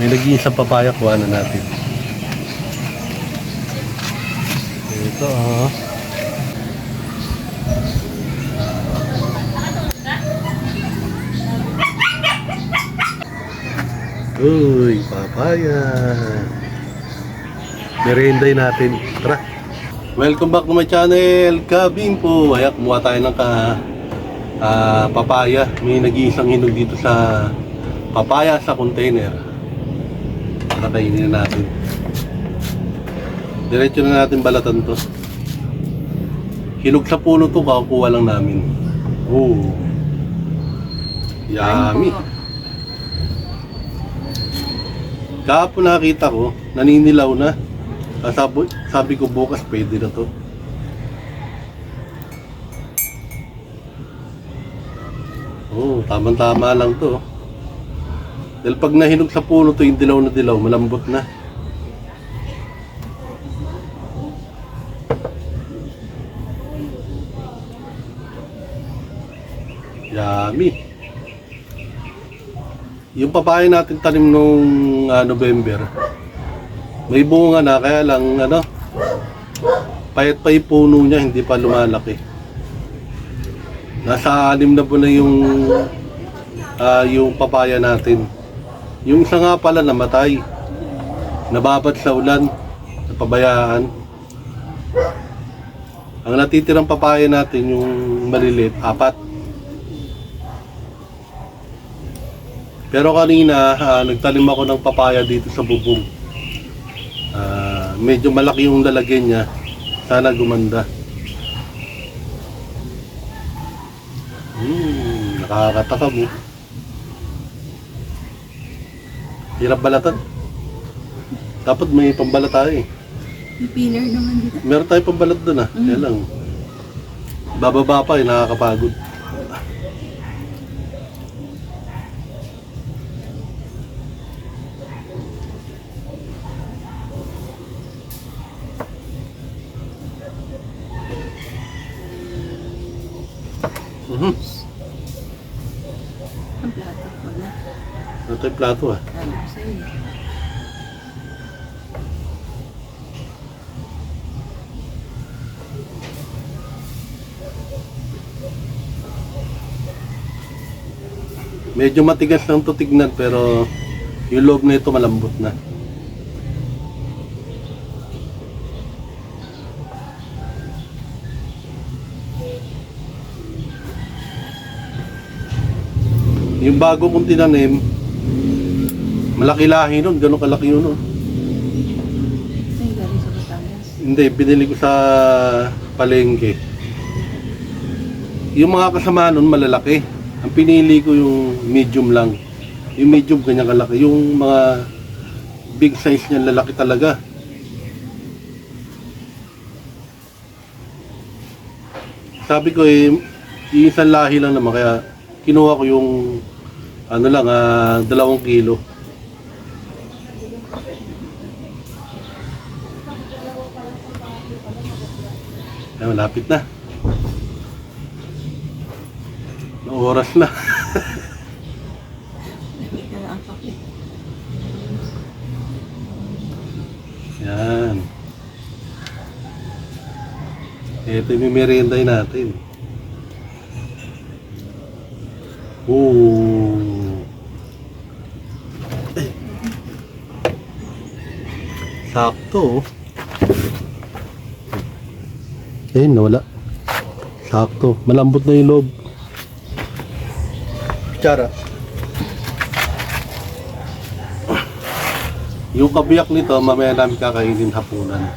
May nag-iisang papaya, kuha na natin. Ito oh. Uy, papaya. Merinday natin. Tara. Welcome back to my channel, Kabing po. Ayak, kumuha tayo ng papaya. May nag-iisang hinog dito sa papaya sa container. Para kainin na natin. Diretso na natin balatan to. Hinog sa puno to, kakuha lang namin. Oh. Yummy. Kahapon nakita ko, naninilaw na. Sabi ko bukas pwede na to. Oh, tamang-tama lang to. Dahil pag nahinog sa puno to, yung dilaw na dilaw, malambot na. Yummy. Yung papaya natin tanim nung November, may bunga na, kaya lang payat pa yung puno niya, hindi pa lumalaki. Nasa 6 na buwan na yung papaya natin. Yung isa nga pala namatay, nababad sa ulan, napabayaan. Ang natitirang papaya natin, yung maliliit, 4. Pero kanina, nagtanim ako ng papaya dito sa bubong. Medyo malaki yung lalagyan niya. Sana gumanda. Nakakatakam oh. Hirap balatan. Dapat may pambalat tayo eh. May pillar naman dito. Meron tayo pambalat doon Kaya lang. Bababa pa eh, nakakapagod. Ang plato. Wala. Ano tayo plato Ano ko sa'yo. Medyo matigas lang to tignan pero yung loob na ito malambot na. Yung bago kong tinanim, malaki lahi nun, gano'ng kalaki yun nun. Sa'yo galing sa Batangas. Hindi, binili ko sa palengke. Yung mga kasama nun malalaki. Ang pinili ko yung medium lang. Yung medium kanya kalaki. Yung mga big size niya lalaki talaga. Sabi ko isang lahi lang naman kaya kinuha ko yung 2 kilo. Ay, malapit na. Oras na. Hindi ka lang ang kape. Yan. Ito yung merienday natin. Sakto. Nawala. Sakto. Malambot na yung loob. Kutsara. Yung kabiyak nito, mamaya namin kakainin hapunan.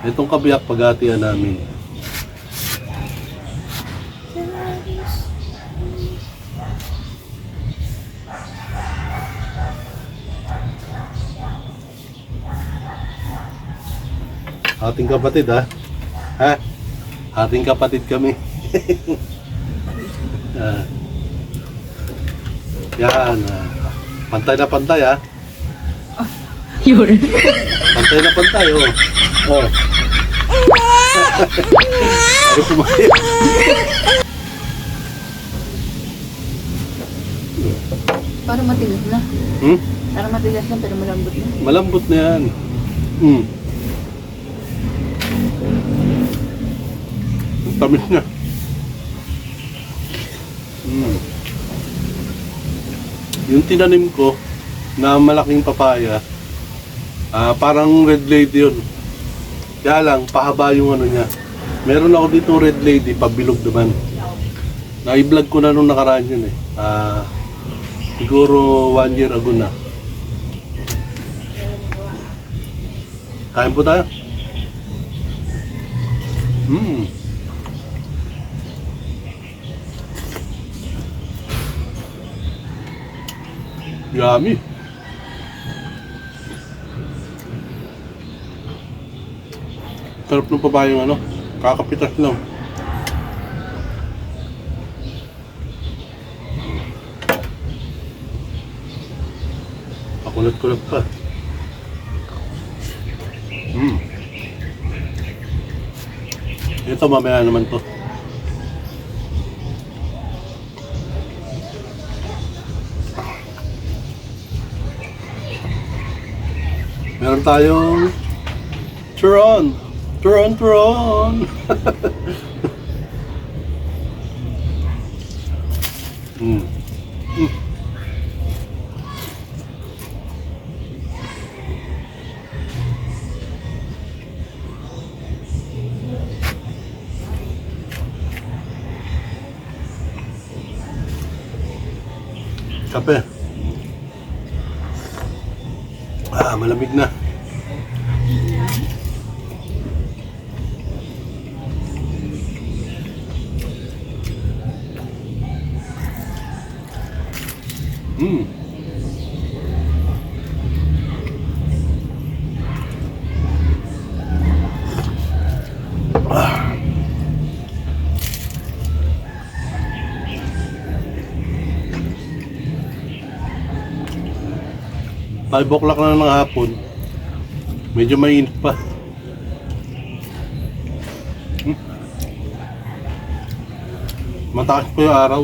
Itong kabiyak, paghatian namin. Ating kapatid ating kapatid kami. Yan. Pantay na pantay Yun. Pantay na pantay Oh. Ay, sumaya. Parang matigas na. Hmm? Parang matigas na pero malambot na. Malambot na yan. Hmm. Ang tamis niya. Hmm. Yung tinanim ko na malaking papaya, parang red lady yun. Kaya lang, pahaba yung ano niya. Meron ako dito red lady, pabilog naman. Na-i-vlog ko na nung nakaraan yun eh. Siguro 1 year ago na. Kain po tayo. Yummy. Sarap ng papayang ano, kakapitas lang. Pakulat-kulat pa. Ito mamaya naman to. Meron tayong turon. Turon. Kape. Malamig na. Ah. 5 o'clock na ng hapon. Medyo mainit pa. Mataas pa yung araw.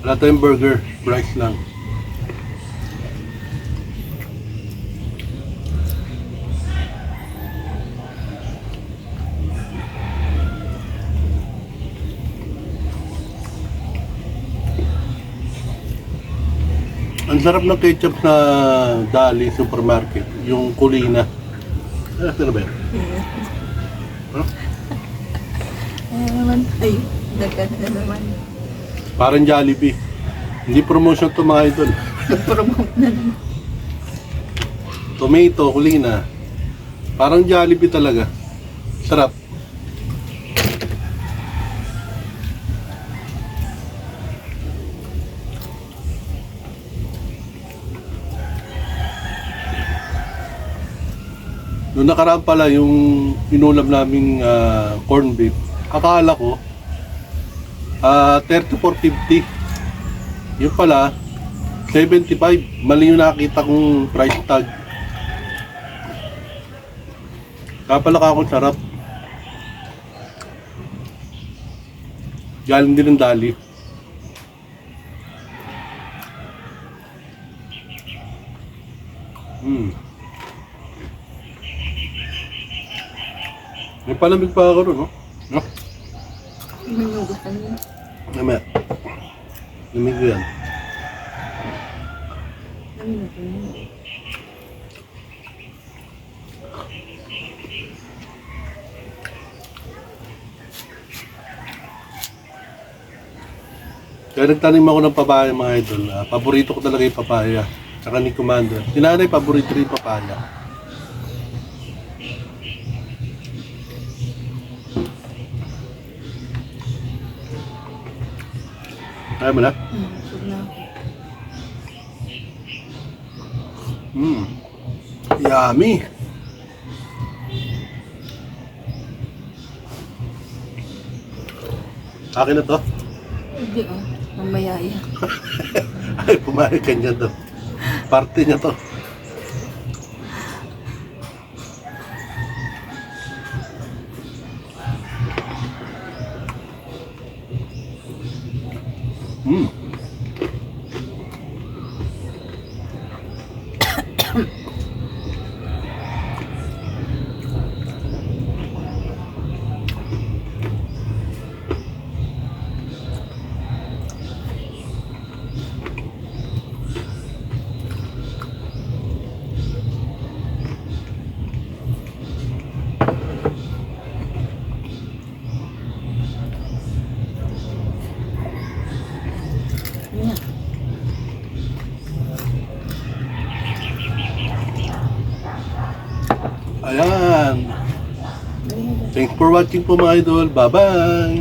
Wala tayong burger, rice lang. Ang sarap ng ketchup na Dali Supermarket, yung Kulina. Ano ba yun? Huh? Naman tayo. Dagan na naman. Parang Jollibee. Hindi promotion to mga idol. Nag-promote na naman. Tomato, Kulina. Parang Jollibee talaga. Sarap. Noong nakaraan pala yung inulam naming corned beef, akala ko 34.50. Yung pala 75. Mali yung nakita kong price tag. Kapala ka akong sarap. Galing din ng Dali. May palamig pa ako ron, no? No? Minugutan niya. Namaya. Lamig ko yan. Minugutan niya. Kaya nagtanim ako ng papaya mga idol. Paborito ko talaga yung papaya. Tsaka ni Commander. Tinanay, paborito rin yung papaya. Kaya mo na? Busog na ako. Yummy! Akin na to? Hindi oh. Mamaya yan. Ay, pumayag ka niya to. Parte niya to. Yan. Ayan. Thanks for watching po mga idol. Bye-bye.